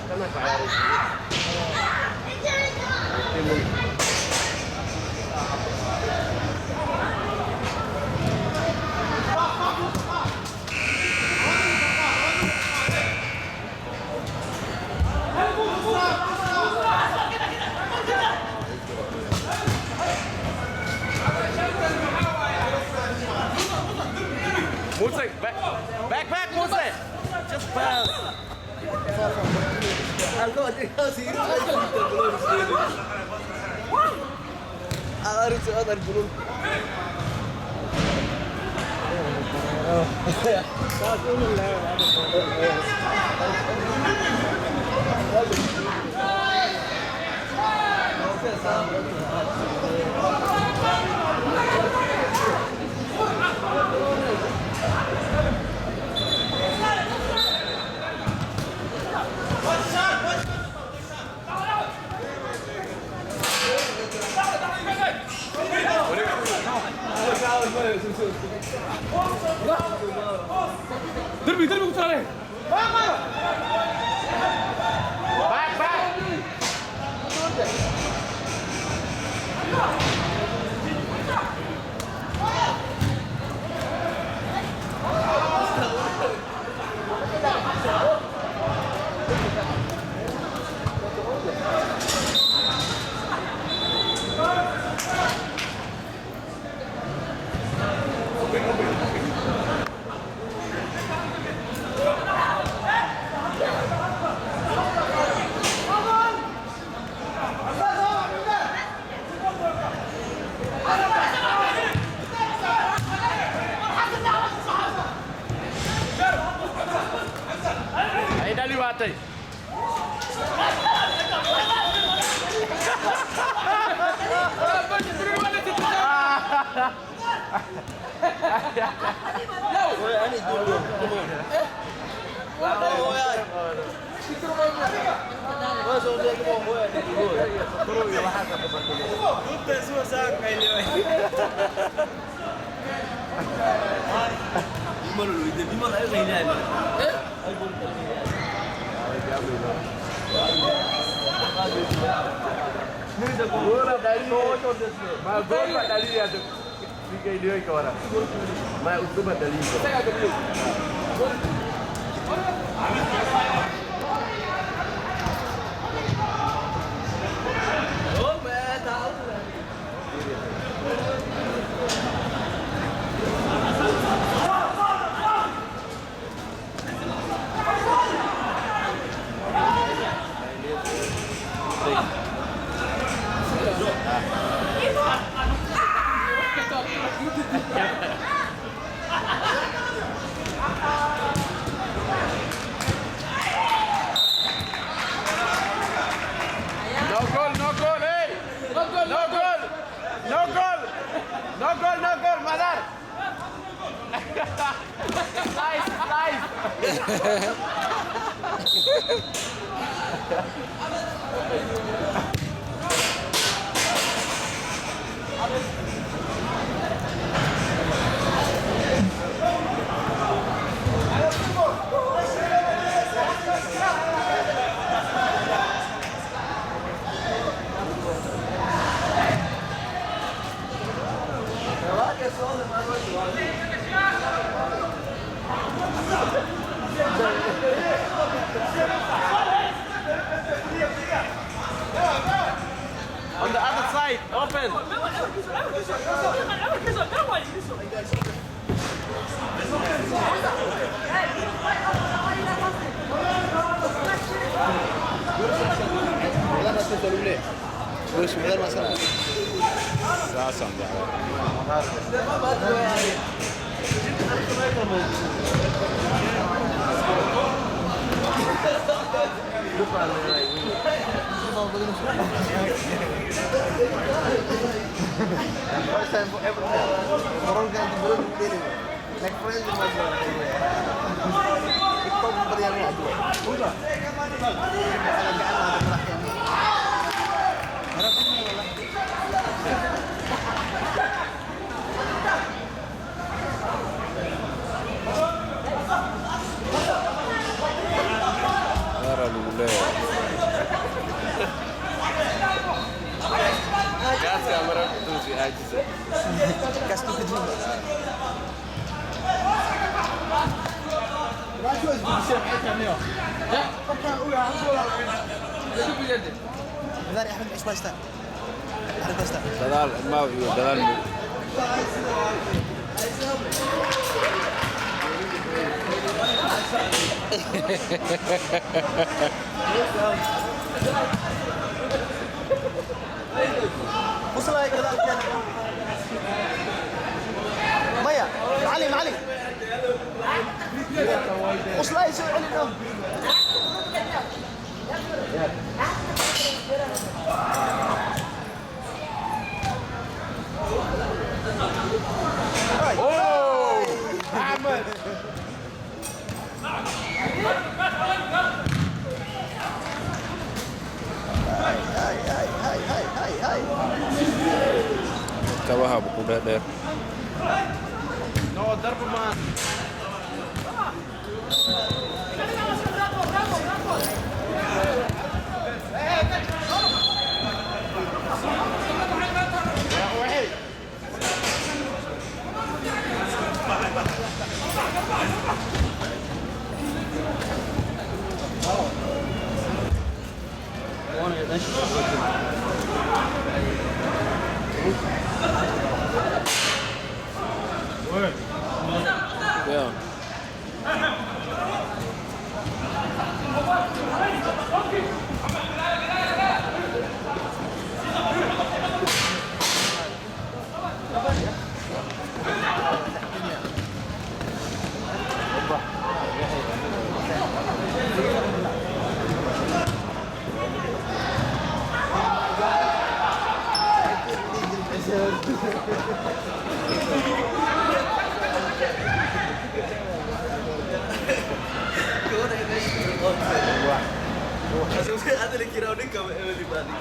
Karena bayar itu. Muse, back, Muse. Just pass. Algo tinggal sih. Harus ada dulu. Derby González. Back. Aí dá-lhe bate aí. Mas gol dari dia tu. Tiga dia ke orang. Mas itu dari dia. Oh, मैं tahu. No goal, Madar. Nice. On the other side, open. First time for everyone. Orang ganti belum begini. Like friends Ito ang bariyang nga dua. Uga. Alagaan mo ang rakyat. Harap mo wala. Para lule. Gas camera tu si aja. Gas tu kecil. Bentar ya, Ahmed, Ismail Star. Ahmed Star. Dadal mau dadal. وصل يا جدع مية معلي معلي وصل يسوي علي النوم Oh, Ahmed. هاي Coba buku dadar. No ضرب ما Ya. Ada yang kira udah kau di Bali.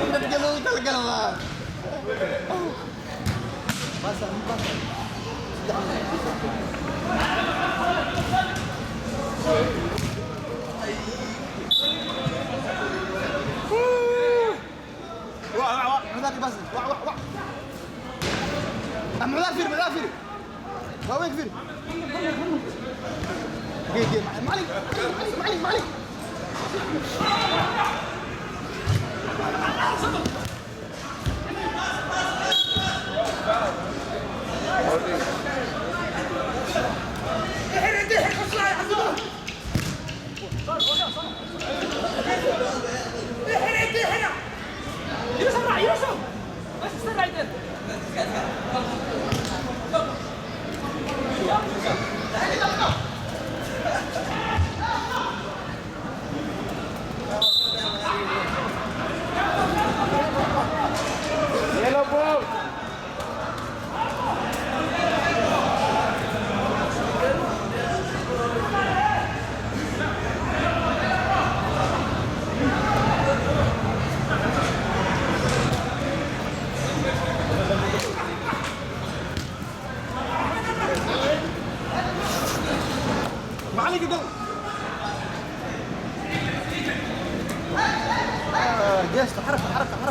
Naggalong talaga naman. Basa, basa. Wah, mudafir bas. Wah. Mudafir. Wah, وين كبير؟ جي معلي. يوسف بس استنى عندنا Yellow ball. معلي كده جيش حركة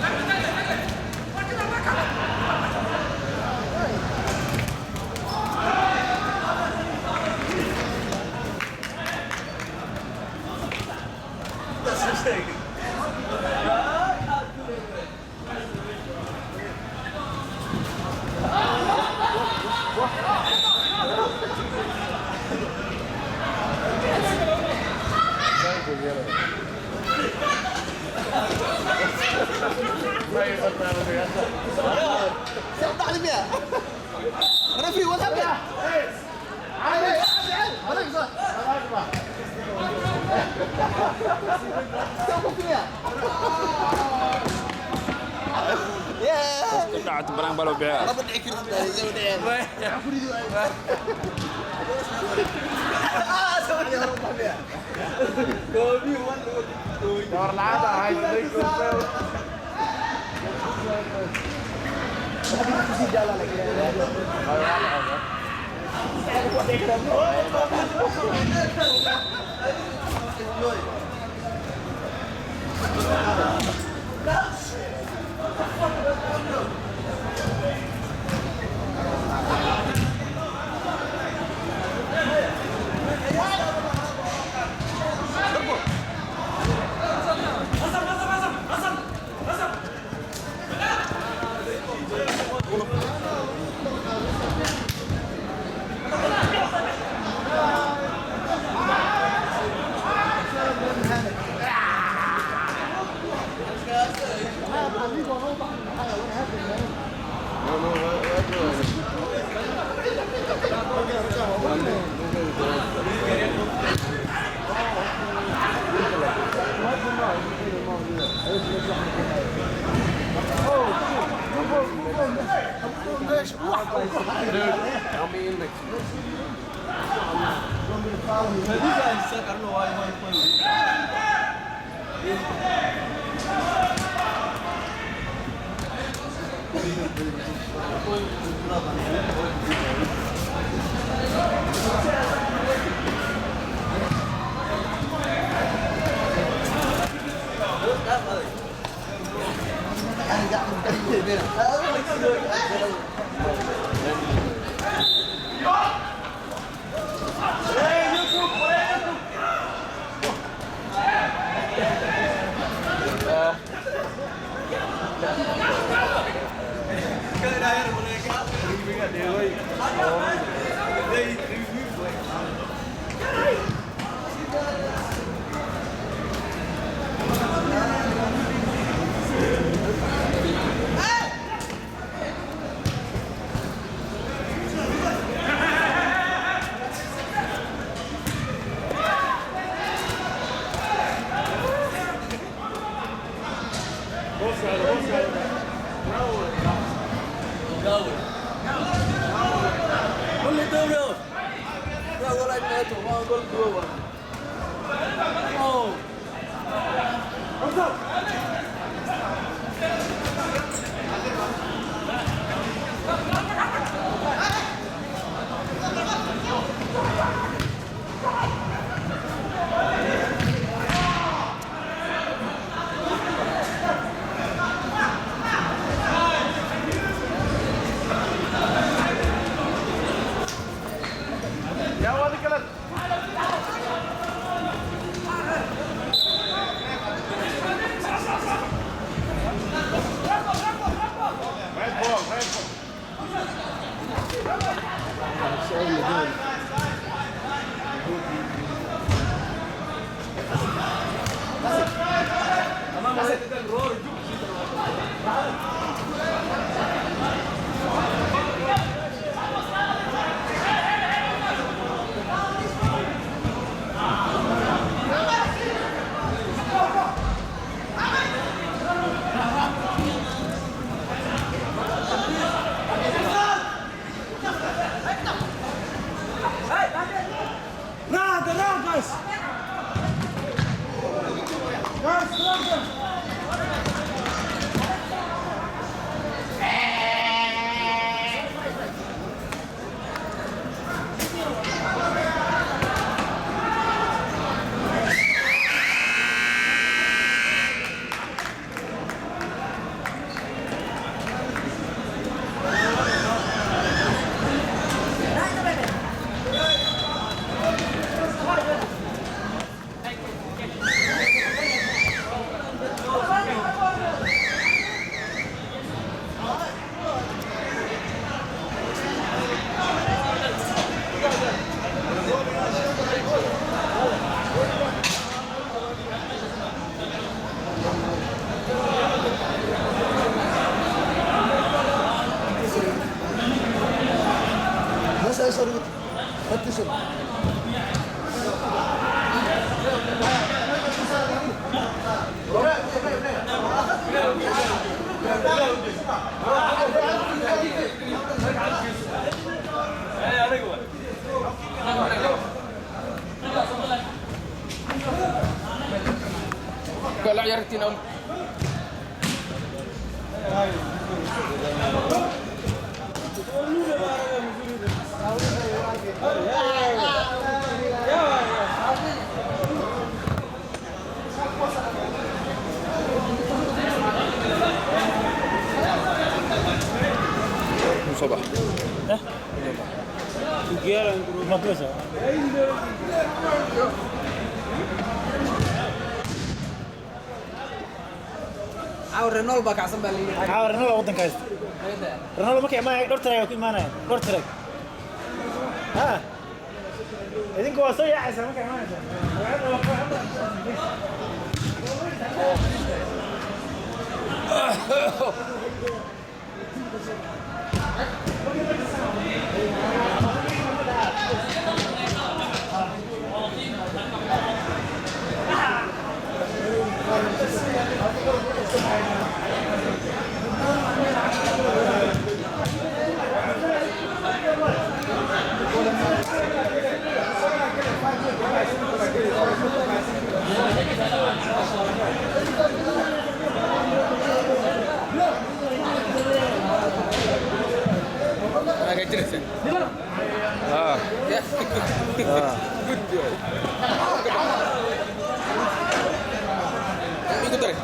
Thank you. Saya pertama biasa. Siap taklim ya? Referee, what happened? Mana bisa? Siap buktinya? Yeah. قطعت برang balo be Apa dah kira dari Saudi? Aku di dua. Saudi orang mana ya? Gobi wan lu. Tornado, hai itu kupel. Masih jalan lagi. Guys, guys, position. Kalau yartin om. صباح مدرسة. عاور رينولد باك عصام بالي عاور رينولد ودن كاست. رينولد ما كان معي دور تراك وكمان دور تراك. ها. إذن كوا صويا عسى ما كان معي. Agak jelas ya. اه Ya. Good boy. Ikut deh.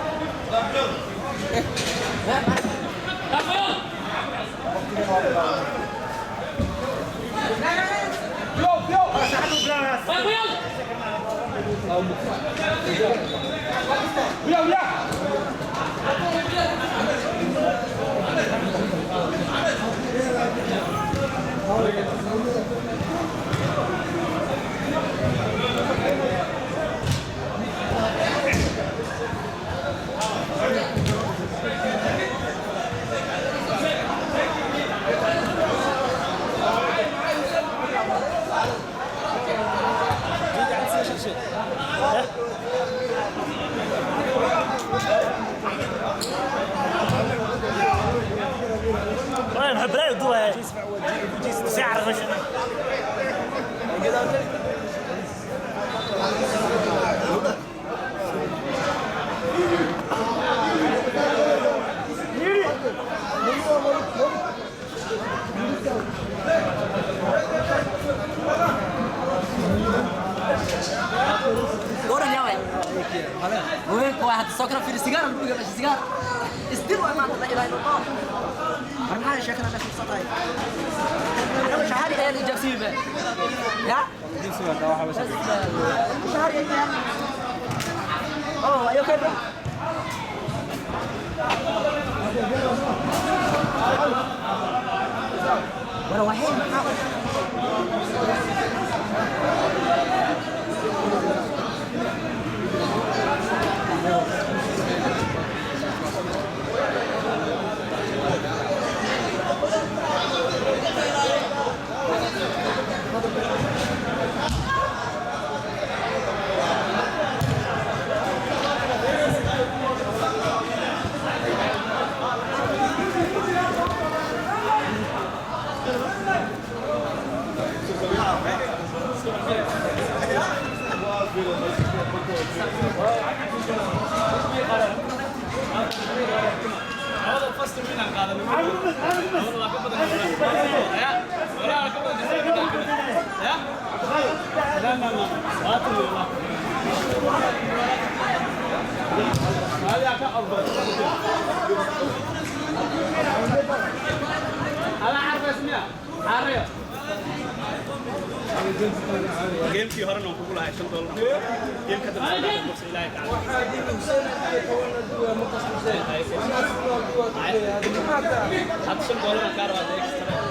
والله نحب لا يدوها سعر غش. دور يا وين وين واحد سكر في السيجاره بيقول لك السيجاره استلوا ما لا اله الا الله انا هاي شكلها نفس الصداي انا مش عارف ايه اللي جاب سيبه يا دي سوى واحد بس. مش عارف ايه ايوه كده ورا واحد هذا الفصل من هذا جيم في هرنا وكل هاي $5 جيم كده بس إلهي تعالى حتى $5 كارو هذا